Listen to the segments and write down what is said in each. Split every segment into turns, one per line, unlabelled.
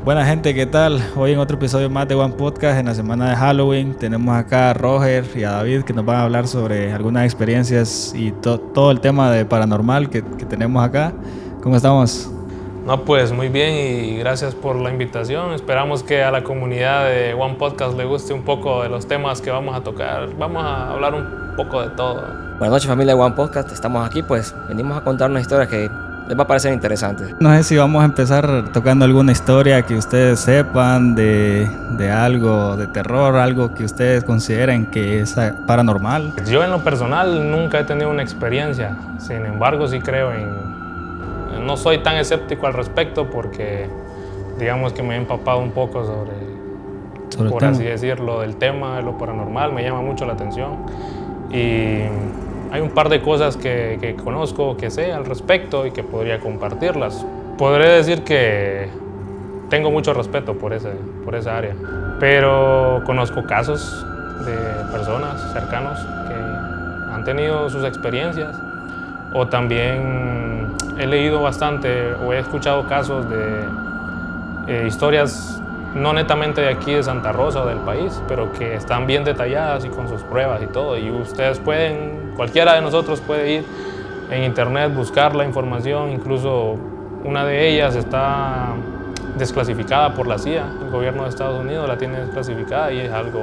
Buena gente, ¿qué tal? Hoy en otro episodio más de One Podcast en la semana de Halloween. Tenemos acá a Roger y a David que nos van a hablar sobre algunas experiencias y todo el tema de paranormal que tenemos acá. ¿Cómo estamos?
No, pues muy bien y gracias por la invitación. Esperamos que a la comunidad de One Podcast le guste un poco de los temas que vamos a tocar. Vamos a hablar un poco de todo.
Buenas noches, familia de One Podcast. Estamos aquí, pues venimos a contar una historia que les va a parecer interesante.
No sé si vamos a empezar tocando alguna historia que ustedes sepan de algo de terror, algo que ustedes consideren que es paranormal.
Yo en lo personal nunca he tenido una experiencia. Sin embargo, sí creo no soy tan escéptico al respecto porque digamos que me he empapado un poco sobre por así decirlo, del tema de lo paranormal. Me llama mucho la atención y hay un par de cosas que conozco, que sé al respecto y que podría compartirlas. Podré decir que tengo mucho respeto por esa área, pero conozco casos de personas cercanos que han tenido sus experiencias, o también he leído bastante o he escuchado casos de historias no netamente de aquí de Santa Rosa o del país, pero que están bien detalladas y con sus pruebas y todo. Y ustedes cualquiera de nosotros puede ir en internet, buscar la información. Incluso una de ellas está desclasificada por la CIA. El gobierno de Estados Unidos la tiene desclasificada y es algo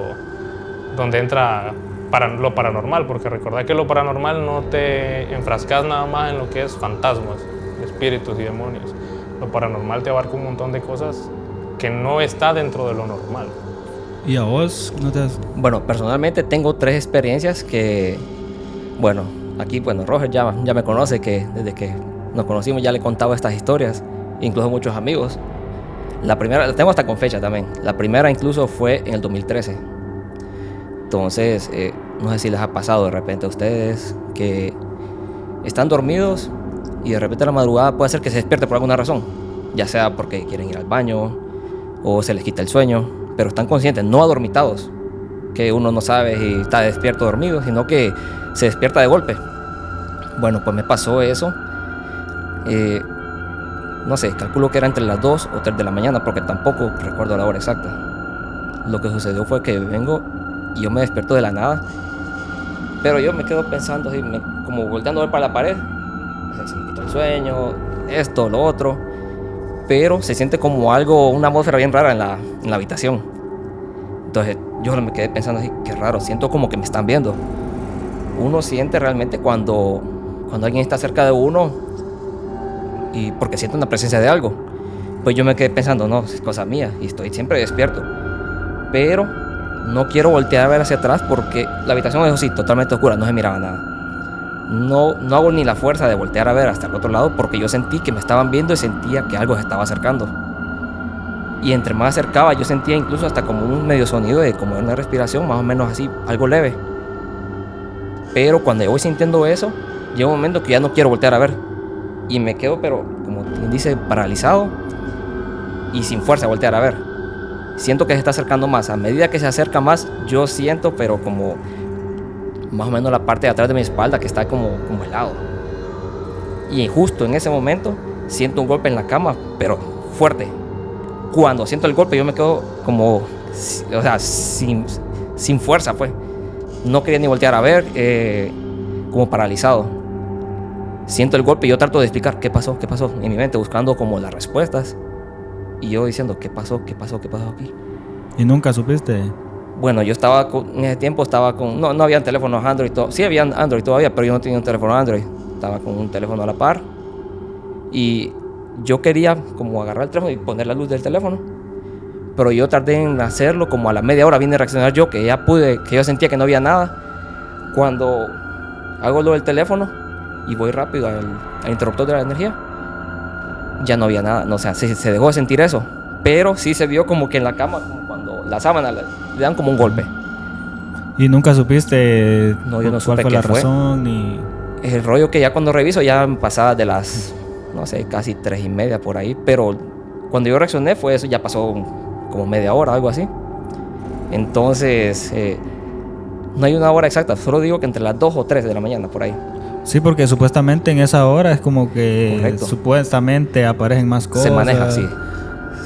donde entra lo paranormal, porque recordad que lo paranormal no te enfrascas nada más en lo que es fantasmas, espíritus y demonios. Lo paranormal te abarca un montón de cosas que no está dentro de lo normal.
¿Y a vos?
Bueno, personalmente tengo 3 experiencias que, aquí Roger ya me conoce, que desde que nos conocimos ya le he contado estas historias, incluso a muchos amigos. La primera, la tengo hasta con fecha también. La primera incluso fue en el 2013. Entonces, no sé si les ha pasado de repente a ustedes que están dormidos y de repente a la madrugada puede ser que se despierte por alguna razón, ya sea porque quieren ir al baño o se les quita el sueño, pero están conscientes, no adormitados, que uno no sabe si está despierto o dormido, sino que se despierta de golpe. Bueno, pues me pasó eso. No sé, calculo que era entre las 2 o 3 de la mañana, porque tampoco recuerdo la hora exacta. Lo que sucedió fue que vengo y yo me despierto de la nada, pero yo me quedo pensando así, como volteando a ver para la pared. Se me quitó el sueño, esto, lo otro, pero se siente como una atmósfera bien rara en la habitación. Entonces yo me quedé pensando así, qué raro, siento como que me están viendo. Uno siente realmente cuando alguien está cerca de uno, y porque siente una presencia de algo. Pues yo me quedé pensando, no, es cosa mía y estoy siempre despierto, pero no quiero voltear a ver hacia atrás porque la habitación, eso sí, totalmente oscura, no se miraba nada. No hago ni la fuerza de voltear a ver hasta el otro lado porque yo sentí que me estaban viendo y sentía que algo se estaba acercando. Y entre más acercaba yo sentía incluso hasta como un medio sonido de como una respiración, más o menos así, algo leve. Pero cuando yo voy sintiendo eso, llega un momento que ya no quiero voltear a ver. Y me quedo, pero como quien dice, paralizado y sin fuerza de voltear a ver. Siento que se está acercando más. A medida que se acerca más, yo siento, pero como más o menos la parte de atrás de mi espalda que está como helado. Y justo en ese momento siento un golpe en la cama, pero fuerte. Cuando siento el golpe yo me quedo como, o sea, sin fuerza, pues. No quería ni voltear a ver, como paralizado. Siento el golpe y yo trato de explicar qué pasó en mi mente, buscando como las respuestas. Y yo diciendo, ¿qué pasó aquí?
¿Y nunca supiste?
Bueno, yo en ese tiempo estaba con... No habían teléfonos Android. Sí habían Android todavía, pero yo no tenía un teléfono Android. Estaba con un teléfono a la par. Y yo quería como agarrar el teléfono y poner la luz del teléfono. Pero yo tardé en hacerlo, como a la media hora vine a reaccionar yo, que yo sentía que no había nada. Cuando hago lo del teléfono y voy rápido al interruptor de la energía, ya no había nada. No, o sea, se dejó de sentir eso. Pero sí se vio como que en la cama, como cuando la sábana le dan como un golpe.
¿Y nunca supiste
cuál
fue la razón?
El rollo que ya cuando reviso ya pasaba de las, no sé, casi 3:30 por ahí. Pero cuando yo reaccioné fue eso, ya pasó como media hora, algo así. Entonces, no hay una hora exacta, solo digo que entre las 2 o 3 de la mañana, por ahí.
Sí, porque supuestamente en esa hora es como que
Correcto.
Supuestamente aparecen más cosas.
Se maneja así.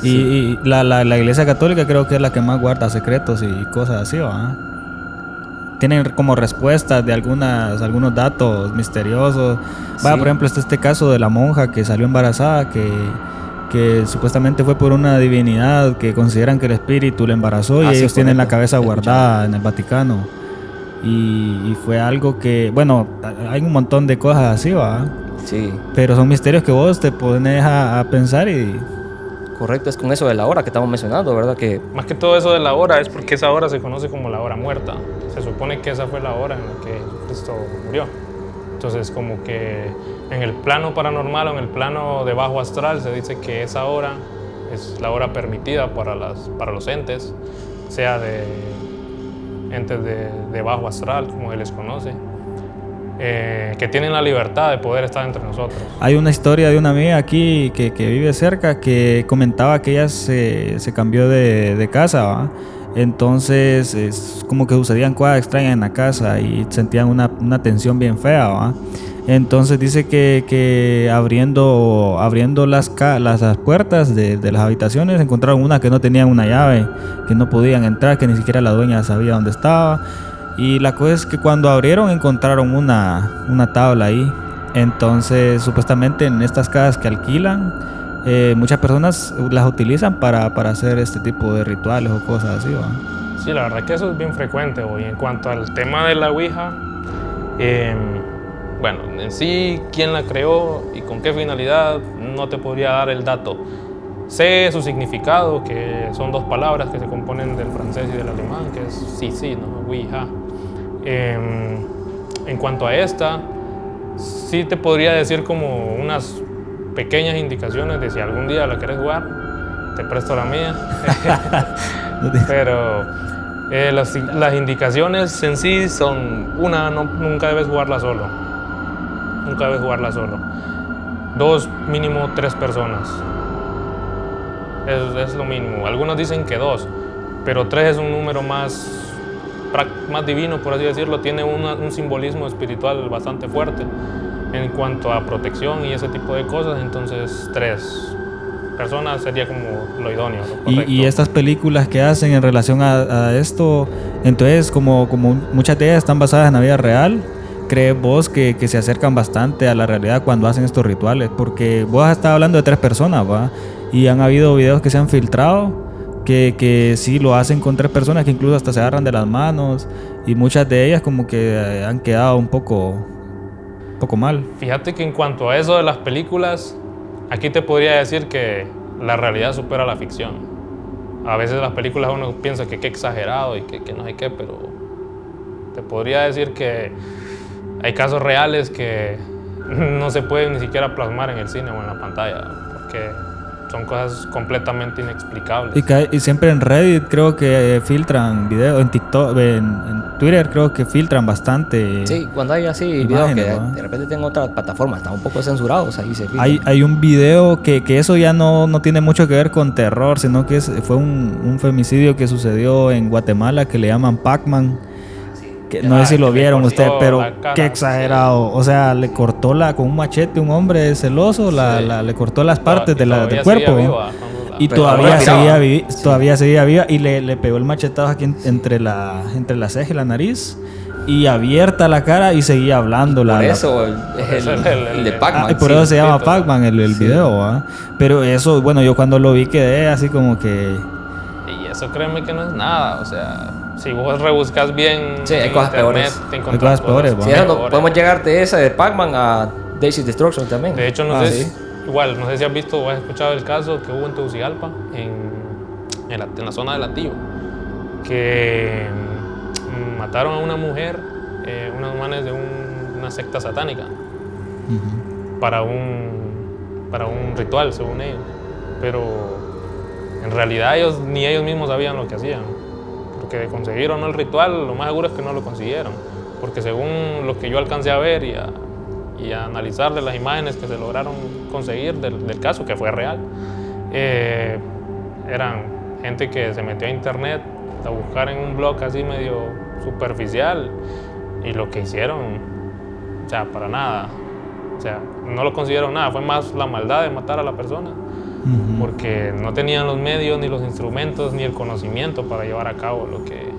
Y la Iglesia Católica creo que es la que más guarda secretos y cosas así, ¿va? Tienen como respuestas de algunos datos misteriosos.
Sí.
Por ejemplo, está este caso de la monja que salió embarazada, que supuestamente fue por una divinidad que consideran que el espíritu le embarazó, y
Sí,
ellos tienen la cabeza
He
guardada en el Vaticano. Y fue algo que, bueno, hay un montón de cosas así, ¿va?
Sí,
Pero son misterios que vos te pones a pensar y...
correcto, es con eso de la hora que estamos mencionando, ¿verdad? Que
Más que todo eso de la hora es porque esa hora se conoce como la hora muerta. Se supone que esa fue la hora en la que Cristo murió. Entonces, como que en el plano paranormal o en el plano de bajo astral se dice que esa hora es la hora permitida para los entes, sea de entes de bajo astral, como se les conoce, que tienen la libertad de poder estar entre nosotros.
Hay una historia de una amiga aquí que vive cerca, que comentaba que ella se cambió de casa, ¿va? Entonces es como que sucedían cosas extrañas en la casa y sentían una tensión bien fea, ¿va? Entonces dice que abriendo las puertas de las habitaciones encontraron una que no tenían una llave, que no podían entrar, que ni siquiera la dueña sabía dónde estaba. Y la cosa es que cuando abrieron encontraron una tabla ahí. Entonces supuestamente en estas casas que alquilan, muchas personas las utilizan para hacer este tipo de rituales o cosas así, ¿va?
Sí, la verdad que eso es bien frecuente hoy. En cuanto al tema de la Ouija, bueno, en sí, quién la creó y con qué finalidad, no te podría dar el dato. Sé su significado, que son dos palabras que se componen del francés y del alemán, que es sí, ¿no? Ouija. En cuanto a esta, sí te podría decir como unas pequeñas indicaciones de si algún día la querés jugar, te presto la mía. Pero las indicaciones en sí son: una, nunca debes jugarla solo. Nunca debes jugarla solo. Dos, mínimo 3 personas. Es lo mínimo. Algunos dicen que 2, pero 3 es un número más divino, por así decirlo. Tiene un simbolismo espiritual bastante fuerte en cuanto a protección y ese tipo de cosas. Entonces 3 personas sería como lo idóneo, lo correcto.
Y estas películas que hacen en relación a esto, entonces como muchas de ellas están basadas en la vida real, ¿crees vos que se acercan bastante a la realidad cuando hacen estos rituales? Porque vos has estado hablando de 3 personas, ¿va? Y han habido videos que se han filtrado que sí lo hacen con 3 personas, que incluso hasta se agarran de las manos, y muchas de ellas como que han quedado un poco mal.
Fíjate que en cuanto a eso de las películas, aquí te podría decir que la realidad supera la ficción. A veces las películas uno piensa que qué exagerado y que no sé qué, pero te podría decir que hay casos reales que no se pueden ni siquiera plasmar en el cine o en la pantalla, porque son cosas completamente inexplicables.
Y siempre en Reddit creo que filtran videos, en TikTok, en Twitter creo que filtran bastante.
sí, cuando hay así videos que de repente tienen otras plataformas, están un poco censurados, ahí se filtran.
Hay un video que eso ya no tiene mucho que ver con terror, sino que fue un femicidio que sucedió en Guatemala, que le llaman Pac-Man. No sé si lo vieron ustedes, pero qué exagerado. Sí. O sea, le cortó con un machete, un hombre celoso, le cortó las partes del cuerpo. Y todavía seguía viva y le pegó el machetazo aquí entre la ceja y la nariz. Y abierta la cara y seguía hablando.
Por eso es el de Pac-Man.
Por eso se llama Pac-Man el video, ¿va? Pero eso, bueno, yo cuando lo vi quedé así como que...
Y eso créeme que no es nada, o sea... Si vos rebuscas bien
sí, hay cosas
internet,
peores.
te encontrás
cosas peores.
Sí, podemos llegar de esa de Pac-Man a Daisy's Destruction también.
De hecho, no sé si has visto o has escuchado el caso que hubo en Tegucigalpa, en la zona de Latillo, que mataron a una mujer, unos manes de una secta satánica, para un ritual, según ellos. Pero en realidad ni ellos mismos sabían lo que hacían. Que conseguir el ritual, lo más seguro es que no lo consiguieron, porque según lo que yo alcancé a ver y a analizar de las imágenes que se lograron conseguir del caso, que fue real, eran gente que se metió a internet a buscar en un blog así medio superficial, y lo que hicieron, o sea, para nada, o sea, no lo consiguieron nada, fue más la maldad de matar a la persona porque no tenían los medios, ni los instrumentos, ni el conocimiento para llevar a cabo lo que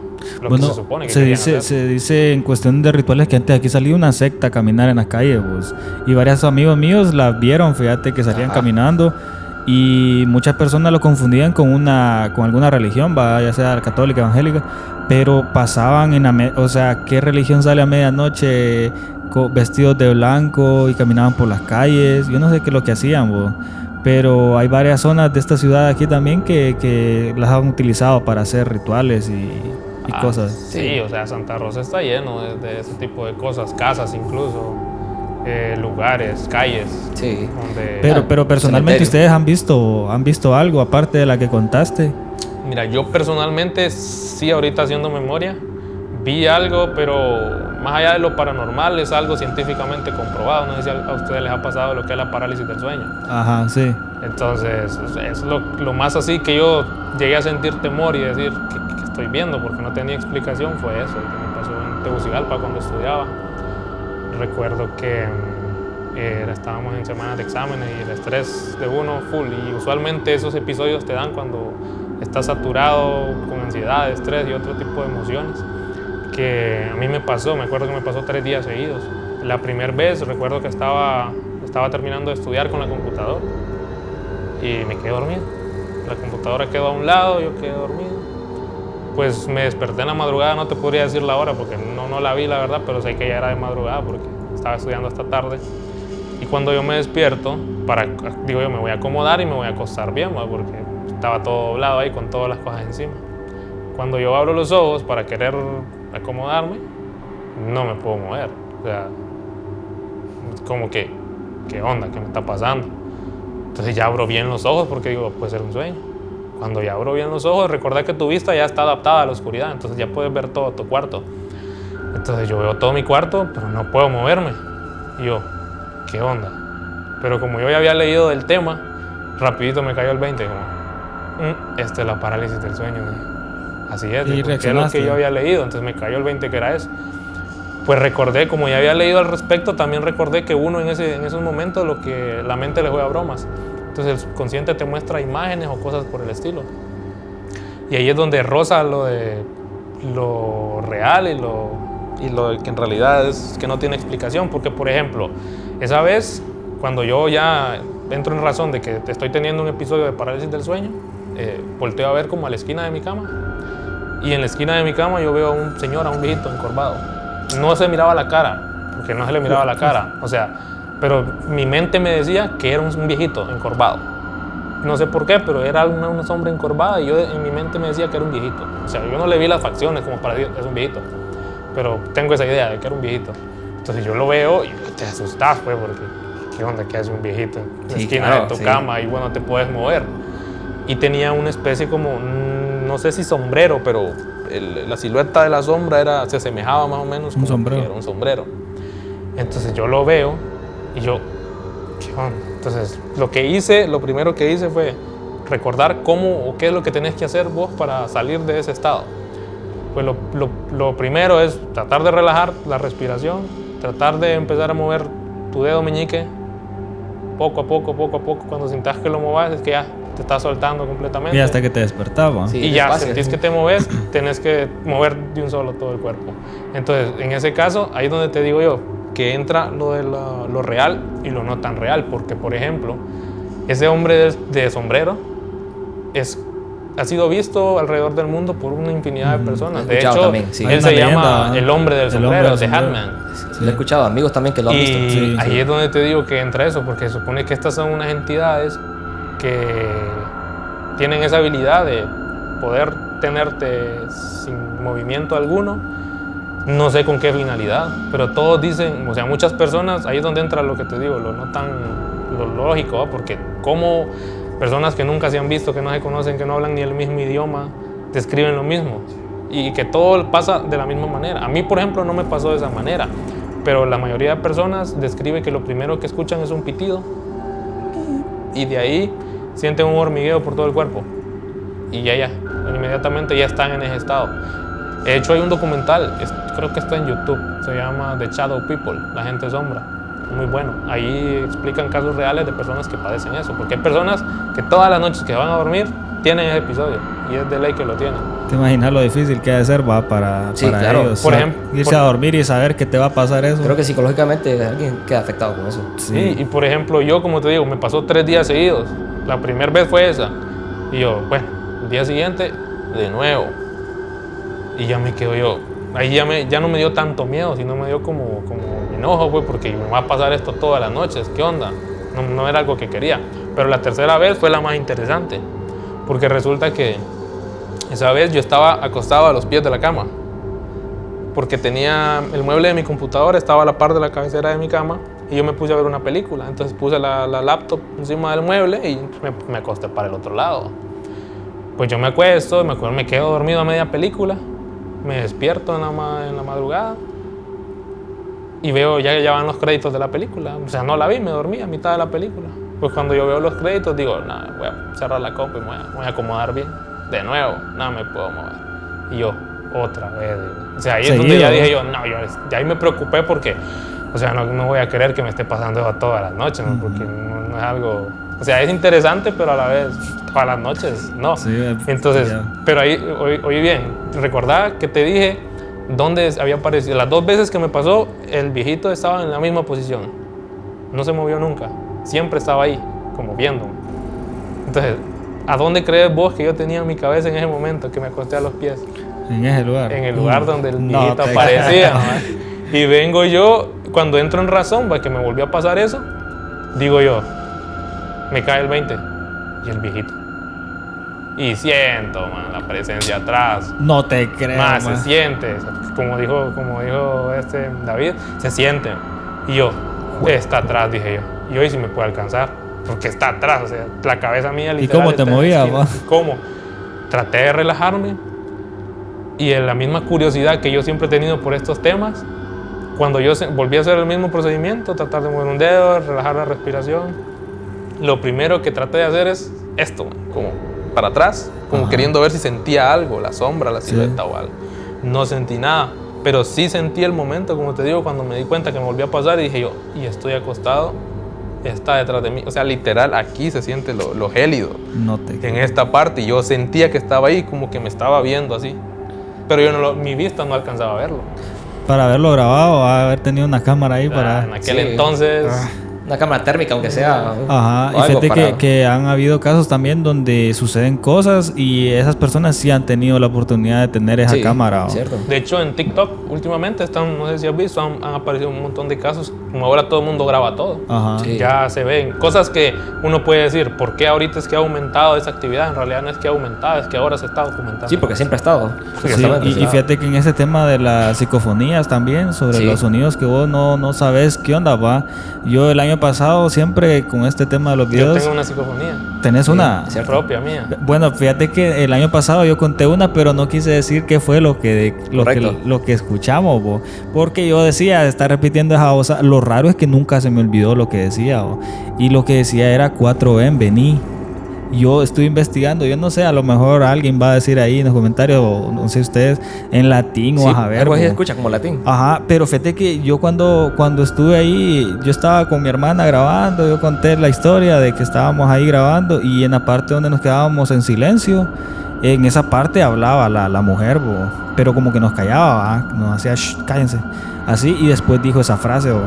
se supone que querían hacer.
Se dice en cuestión de rituales que antes aquí salía una secta a caminar en la calle, pues, y varios amigos míos la vieron, fíjate que salían caminando, y muchas personas lo confundían con alguna religión, ya sea católica, evangélica, pero pasaban o sea, ¿qué religión sale a medianoche vestidos de blanco y caminaban por las calles? Yo no sé qué es lo que hacían, pues, pero hay varias zonas de esta ciudad aquí también que las han utilizado para hacer rituales y cosas.
Sí, o sea, Santa Rosa está lleno de ese tipo de cosas, casas incluso, lugares, calles.
Sí.
Pero personalmente ustedes han visto algo aparte de la que contaste.
Mira, yo personalmente sí, ahorita haciendo memoria, vi algo, pero más allá de lo paranormal es algo científicamente comprobado. No sé si a ustedes les ha pasado lo que es la parálisis del sueño.
Ajá, sí.
Entonces, es lo más así que yo llegué a sentir temor y decir que estoy viendo, porque no tenía explicación, fue eso, que me pasó en Tegucigalpa cuando estudiaba. Recuerdo que estábamos en semanas de exámenes y el estrés de uno full, y usualmente esos episodios te dan cuando estás saturado con ansiedad, estrés y otro tipo de emociones, que a mí me acuerdo que me pasó 3 días seguidos. La primera vez recuerdo que estaba terminando de estudiar con la computadora y me quedé dormido. La computadora quedó a un lado, yo quedé dormido. Pues me desperté en la madrugada, no te podría decir la hora porque no la vi, la verdad, pero sé que ya era de madrugada porque estaba estudiando hasta tarde. Y cuando yo me despierto, digo yo, me voy a acomodar y me voy a acostar bien, ¿no? Porque estaba todo doblado ahí con todas las cosas encima. Cuando yo abro los ojos para querer acomodarme, no me puedo mover. O sea, como que, ¿qué onda? ¿Qué me está pasando? Entonces ya abro bien los ojos porque digo, puede ser un sueño. Cuando ya abro bien los ojos, recordá que tu vista ya está adaptada a la oscuridad, entonces ya puedes ver todo tu cuarto. Entonces yo veo todo mi cuarto, pero no puedo moverme. Y yo, ¿qué onda? Pero como yo ya había leído del tema, rapidito me cayó el 20, como, esta es la parálisis del sueño. Así es, ¿qué es lo que yo había leído? Entonces me cayó el 20 que era eso. Pues recordé, como ya había leído al respecto, también recordé que uno en esos momentos la mente le juega bromas. Entonces el subconsciente te muestra imágenes o cosas por el estilo. Y ahí es donde roza lo de lo real y lo que en realidad es que no tiene explicación. Porque, por ejemplo, esa vez, cuando yo ya entro en razón de que estoy teniendo un episodio de parálisis del sueño, volteo a ver como a la esquina de mi cama. Y en la esquina de mi cama yo veo a un señor, a un viejito encorvado. No se miraba la cara, porque no se le miraba la cara. O sea, pero mi mente me decía que era un viejito encorvado. No sé por qué, pero era una sombra encorvada y yo en mi mente me decía que era un viejito. O sea, yo no le vi las facciones como para decir que es un viejito, pero tengo esa idea de que era un viejito. Entonces yo lo veo y te asustas, pues, porque ¿qué onda? ¿Qué hace un viejito en la esquina de tu cama y bueno, te puedes mover? Y tenía una especie como, no sé si sombrero, pero la silueta de la sombra se asemejaba más o menos como que era un sombrero. Entonces yo lo veo y yo, ¿qué onda? Entonces lo primero que hice fue recordar cómo o qué es lo que tenés que hacer vos para salir de ese estado. Pues lo primero es tratar de relajar la respiración, tratar de empezar a mover tu dedo meñique poco a poco, cuando sientas que lo movas es que ya te estás soltando completamente.
Y hasta que te despertaba.
Sí,
y ya sentís que te moves, tenés que mover de un solo todo el cuerpo. Entonces, en ese caso, ahí es donde te digo yo, que entra lo de lo real y lo no tan real, porque, por ejemplo, ese hombre de sombrero ha sido visto alrededor del mundo por una infinidad de personas. De hecho,
también, sí.
él se llama el hombre del sombrero, The Hatman.
Lo he escuchado, amigos también que lo han visto.
Y ahí es donde te digo que entra eso, porque se supone que estas son unas entidades que tienen esa habilidad de poder tenerte sin movimiento alguno. No sé con qué finalidad, pero todos dicen, o sea, muchas personas, ahí es donde entra lo que te digo, lo lógico, ¿no? Porque como personas que nunca se han visto, que no se conocen, que no hablan ni el mismo idioma, describen lo mismo y que todo pasa de la misma manera. A mí, por ejemplo, no me pasó de esa manera, pero la mayoría de personas describe que lo primero que escuchan es un pitido y de ahí sienten un hormigueo por todo el cuerpo y ya, inmediatamente ya están en ese estado. De hecho, hay un documental, creo que está en YouTube, se llama The Shadow People, la gente sombra. muy bueno. Ahí explican casos reales de personas que padecen eso, porque hay personas que todas las noches que van a dormir tienen ese episodio y es de ley que lo tienen.
¿Te imaginas lo difícil que ha de ser, va, para
claro.
ellos?
Por ejemplo,
irse a dormir y saber que te va a pasar eso.
Creo que psicológicamente alguien queda afectado con eso.
Sí, y por ejemplo, yo, como te digo, me pasó 3 días seguidos. La primera vez fue esa. Y yo, bueno, el día siguiente, de nuevo. Y ya me quedo yo. Ahí ya no me dio tanto miedo, sino me dio como enojo, pues, porque me va a pasar esto todas las noches. ¿Qué onda? No era algo que quería. Pero la tercera vez fue la más interesante. Porque resulta que esa vez yo estaba acostado a los pies de la cama. Porque tenía el mueble de mi computadora, estaba a la par de la cabecera de mi cama. Y yo me puse a ver una película. Entonces puse la laptop encima del mueble y me acosté para el otro lado. Pues yo me acuesto, me quedo dormido a media película. Me despierto en la madrugada. Y veo, ya van los créditos de la película. O sea, no la vi, me dormí a mitad de la película. Pues cuando yo veo los créditos, digo, nada, voy a cerrar la compu y me voy a acomodar bien. De nuevo, nada me puedo mover. Y yo, otra vez. O sea, ahí es donde ya dije yo, no, ya ahí me preocupé porque, o sea, no voy a querer que me esté pasando eso todas las noches, ¿no? Porque no es algo, o sea, es interesante, pero a la vez, todas las noches, no.
Sí,
entonces, pero ahí, oí bien, recordá que te dije dónde había aparecido. Las 2 veces que me pasó, el viejito estaba en la misma posición. No se movió nunca. Siempre estaba ahí, como viéndome. Entonces, ¿a dónde crees vos que yo tenía en mi cabeza en ese momento que me acosté a los pies?
En ese lugar.
En el lugar donde el viejito aparecía. Y vengo yo, cuando entro en razón, que me volvió a pasar eso, digo yo, me cae el 20 y el viejito. Y siento, man, la presencia atrás.
No te creo,
man. Se siente, como dijo David, se siente. Y yo, está atrás, dije yo. Y hoy sí me puede alcanzar, porque está atrás, o sea, la cabeza mía literal.
¿Y cómo te movías, man?
¿Cómo? Traté de relajarme y en la misma curiosidad que yo siempre he tenido por estos temas, cuando yo volví a hacer el mismo procedimiento, tratar de mover un dedo, relajar la respiración, lo primero que traté de hacer es esto, man, como para atrás, como queriendo ver si sentía algo, la sombra, la silueta o algo. No sentí nada, pero sí sentí el momento, como te digo, cuando me di cuenta que me volvió a pasar y dije yo, y estoy acostado, está detrás de mí. O sea, literal, aquí se siente lo gélido.
No te creo.
En esta parte, y yo sentía que estaba ahí, como que me estaba viendo así. Pero yo mi vista no alcanzaba a verlo.
Para haberlo grabado, haber tenido una cámara ahí para...
En aquel entonces...
Una cámara térmica, aunque sea.
Ajá, y fíjate que han habido casos también donde suceden cosas y esas personas sí han tenido la oportunidad de tener esa cámara.
Cierto.
De hecho, en TikTok últimamente no sé si has visto, han aparecido un montón de casos. Como ahora todo el mundo graba todo.
Ajá.
Sí.
Ya se ven cosas que uno puede decir, ¿por qué ahorita es que ha aumentado esa actividad? En realidad no es que ha aumentado, es que ahora se está documentando.
Sí, porque siempre ha estado.
Sí, y fíjate que en ese tema de las psicofonías también, sobre los sonidos que vos no sabes qué onda, va. Yo el año pasado siempre con este tema de los videos...
Yo tengo una psicofonía.
¿Tenés una?
Propia mía.
Bueno, fíjate que el año pasado yo conté una, pero no quise decir qué fue lo que escuchamos, bo, porque yo decía, está repitiendo esa voz. Lo raro es que nunca se me olvidó lo que decía, bo, y lo que decía era 4 vení. Yo estoy investigando, yo no sé, a lo mejor alguien va a decir ahí en los comentarios, o no sé ustedes, en latín o a ver.
Algo así escucha como latín.
Ajá, pero fíjate que yo cuando estuve ahí, yo estaba con mi hermana grabando, yo conté la historia de que estábamos ahí grabando y en la parte donde nos quedábamos en silencio, en esa parte hablaba la mujer, bo, pero como que nos callaba, nos hacía cállense, así, y después dijo esa frase, bo.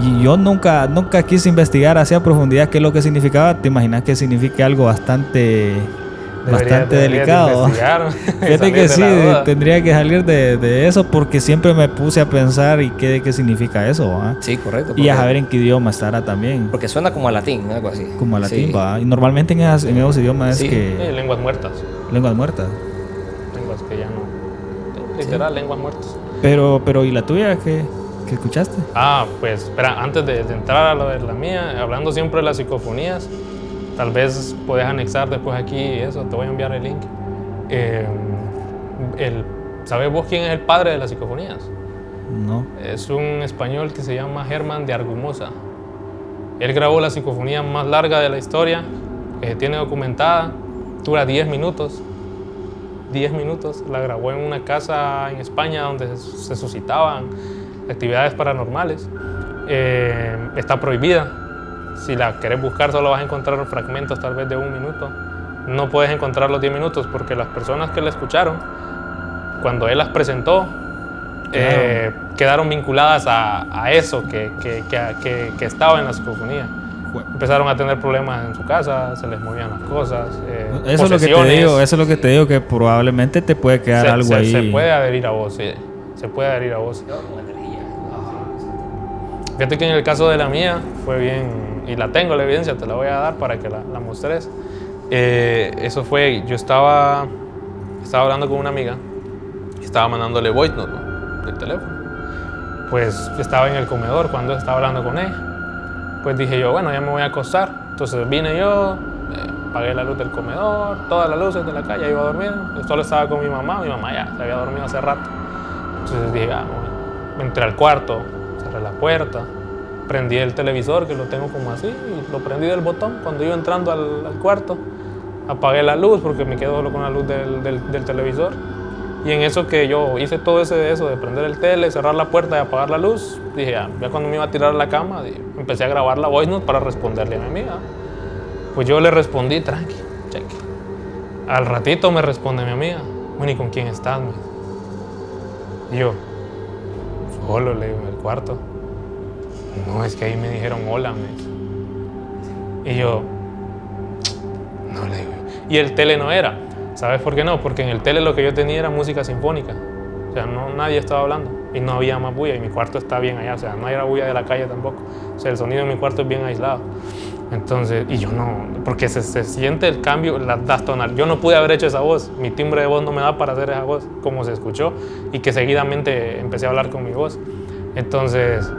Y yo nunca quise investigar así a profundidad qué es lo que significaba. Te imaginas que significa algo bastante delicado. Fíjate que sí, tendría que salir de eso porque siempre me puse a pensar y qué significa eso, ¿va?
Sí, correcto.
Y a saber en qué idioma estará también.
Porque suena como a latín, algo así.
Como a latín, va. Y normalmente en esos idiomas es que...
lenguas muertas.
Lenguas muertas.
Lenguas que ya no... Literal, lenguas muertas.
Pero ¿y la tuya qué escuchaste?
Pues espera, antes de entrar a lo de la mía, hablando siempre de las psicofonías, tal vez puedes anexar después aquí eso, te voy a enviar el link. ¿Sabes vos quién es el padre de las psicofonías?
No.
Es un español que se llama Germán de Argumosa. Él grabó la psicofonía más larga de la historia, que se tiene documentada, dura 10 minutos. 10 minutos, la grabó en una casa en España donde se suscitaban actividades paranormales está prohibida. Si la querés buscar solo vas a encontrar fragmentos tal vez de 1 minuto. No puedes encontrar los 10 minutos porque las personas que la escucharon, cuando él las presentó, quedaron vinculadas a eso que estaba en la psicofonía. Empezaron a tener problemas en su casa, se les movían las cosas,
eso es lo que te digo, eso es lo que te digo, que probablemente te puede quedar algo ahí.
Se puede adherir a vos, sí. Se puede adherir a vos. Fíjate que en el caso de la mía fue bien, y la tengo la evidencia, te la voy a dar para que la mostres. Eso fue, yo estaba hablando con una amiga y estaba mandándole voice note, ¿no?, del teléfono. Pues estaba en el comedor cuando estaba hablando con ella. Pues dije yo, bueno, ya me voy a acostar. Entonces vine yo, apagué la luz del comedor, todas las luces de la calle, iba a dormir. Yo solo estaba con mi mamá ya se había dormido hace rato. Entonces dije, entré al cuarto, cerré la puerta, prendí el televisor, que lo tengo como así, y lo prendí del botón. Cuando iba entrando al cuarto, apagué la luz porque me quedo solo con la luz del televisor. Y en eso que yo hice todo eso de prender el tele, cerrar la puerta y apagar la luz, dije, ya cuando me iba a tirar a la cama, empecé a grabar la voice note para responderle a mi amiga. Pues yo le respondí, tranqui, cheque. Al ratito me responde mi amiga, bueno, ¿y con quién estás? Y yo, solo, le digo, en el cuarto. No, es que ahí me dijeron hola, me dice. Y yo, no, le digo. Y el tele no era. ¿Sabes por qué no? Porque en el tele lo que yo tenía era música sinfónica. O sea, nadie estaba hablando y no había más bulla. Y mi cuarto está bien allá, o sea, no era bulla de la calle tampoco. O sea, el sonido de mi cuarto es bien aislado. Entonces, y yo no, porque se siente el cambio, las tonalidades. Yo no pude haber hecho esa voz. Mi timbre de voz no me da para hacer esa voz, como se escuchó. Y que seguidamente empecé a hablar con mi voz. Entonces,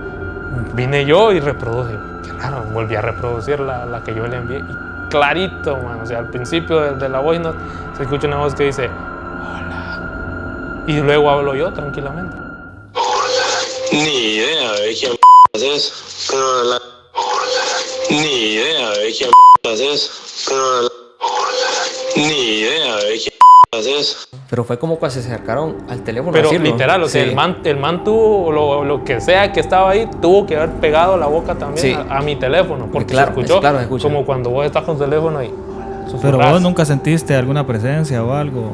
vine yo y reproduje. Qué raro, volví a reproducir la que yo le envié. Y clarito, man. O sea, al principio de la voice note se escucha una voz que dice, hola. Y luego hablo yo tranquilamente.
Ni idea de quién es eso, pero ni idea de quién es eso, pero ni idea de quién es eso.
Pero fue como cuando se acercaron al teléfono.
Pero
decirlo.
literal, o sea,
Sí.
el man tuvo, lo que sea que estaba ahí, tuvo que haber pegado la boca también
Sí.
a mi teléfono, porque
Claro,
se escuchó
claro, se escucha.
como cuando vos estás con tu teléfono y
Pero
susurras.
vos nunca sentiste alguna presencia o algo.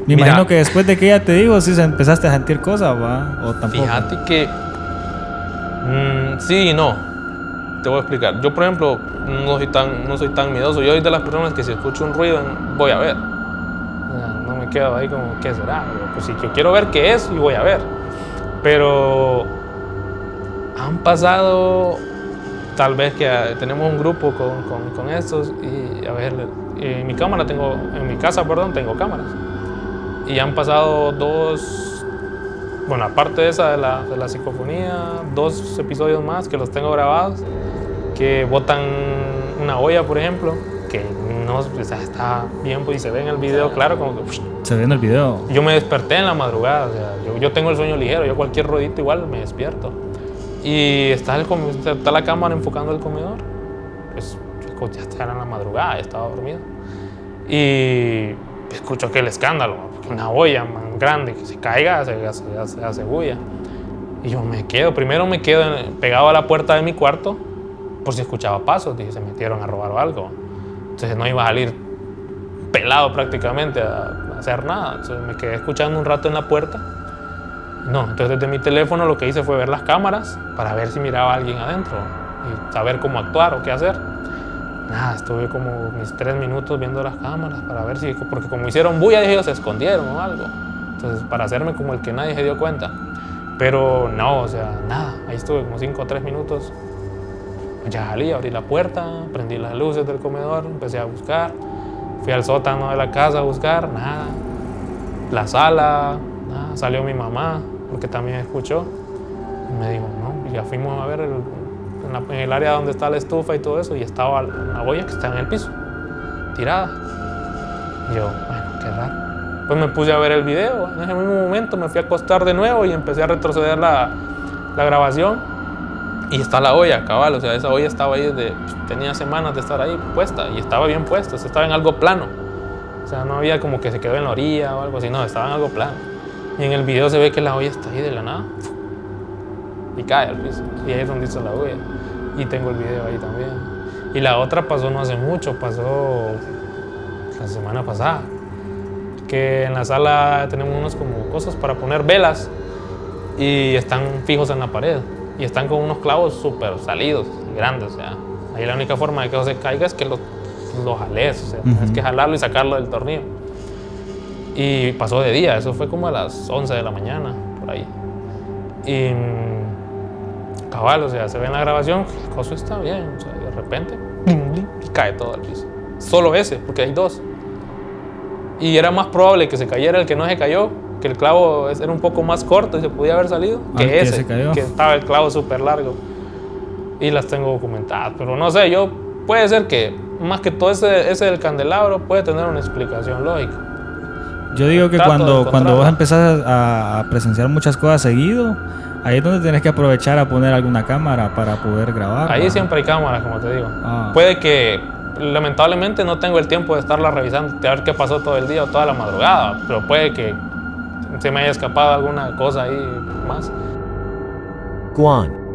Me
Mira,
imagino que después de que ella te dijo, sí empezaste a sentir cosas, ¿va? O tampoco.
Fíjate que sí y no. Te voy a explicar. Yo, por ejemplo, no soy tan miedoso. Yo soy de las personas que si escucho un ruido, voy a ver. O sea, no me quedo ahí como, ¿qué será? Pues si yo quiero ver qué es, y voy a ver. Pero han pasado, tal vez que tenemos un grupo con estos y a ver, en mi casa, tengo cámaras. Y han pasado bueno, aparte de esa de la psicofonía, 2 episodios más que los tengo grabados, que botan una olla, por ejemplo, que no, o sea, está bien, pues, y se ve en el video, claro, como que...
Se ve en el video.
Yo me desperté en la madrugada, o sea, yo tengo el sueño ligero, yo cualquier ruidito igual me despierto. Y está la cámara enfocando el comedor, pues ya era en la madrugada, ya estaba dormido. Y escucho aquel escándalo, una olla man, grande, que se caiga, se hace bulla. Y yo primero me quedo pegado a la puerta de mi cuarto, por si escuchaba pasos, dije, se metieron a robar o algo. Entonces no iba a salir pelado prácticamente a hacer nada. Entonces me quedé escuchando un rato en la puerta. No, entonces desde mi teléfono lo que hice fue ver las cámaras para ver si miraba a alguien adentro y saber cómo actuar o qué hacer. Nada, estuve como mis 3 minutos viendo las cámaras para ver si, porque como hicieron bulla, dije, ellos se escondieron o algo. Entonces, para hacerme como el que nadie se dio cuenta. Pero no, o sea, nada. Ahí estuve como 5 o 3 minutos. Ya salí, abrí la puerta, prendí las luces del comedor, empecé a buscar. Fui al sótano de la casa a buscar, nada. La sala, nada. Salió mi mamá, porque también escuchó. Y me dijo, no, y ya fuimos a ver en el área donde está la estufa y todo eso, y estaba una olla que está en el piso, tirada. Y yo, bueno, qué raro. Pues me puse a ver el video. En ese mismo momento me fui a acostar de nuevo y empecé a retroceder la grabación. Y está la olla, cabal. O sea, esa olla estaba ahí tenía semanas de estar ahí puesta. Y estaba bien puesta, o sea, estaba en algo plano. O sea, no había como que se quedó en la orilla o algo así. No, estaba en algo plano. Y en el video se ve que la olla está ahí de la nada. y cae al piso. Y ahí es donde hizo la huella. Y tengo el video ahí también. Y la otra pasó no hace mucho, pasó la semana pasada. Que en la sala tenemos unas como cosas para poner velas y están fijos en la pared. Y están con unos clavos súper salidos, grandes. O sea, ahí la única forma de que eso se caiga es que lo jales. O sea, tienes que jalarlo y sacarlo del tornillo. Y pasó de día, eso fue como a las 11 de la mañana, por ahí. Y cabal, o sea, se ve en la grabación, el coso está bien, o sea, de repente, blim, blim, y cae todo al piso. Solo ese, porque hay dos. Y era más probable que se cayera el que no se cayó, que el clavo era un poco más corto y se podía haber salido, que ese, que estaba el clavo súper largo. Y las tengo documentadas, pero no sé, puede ser que más que todo ese del candelabro puede tener una explicación lógica.
Yo digo que cuando vos empezás a presenciar muchas cosas seguido, ahí es donde tenés que aprovechar a poner alguna cámara para poder grabar.
Ahí siempre hay cámaras, como te digo. Puede que, lamentablemente, no tengo el tiempo de estarla revisando, de ver qué pasó todo el día o toda la madrugada, pero puede que se me haya escapado alguna cosa ahí más.
Guan.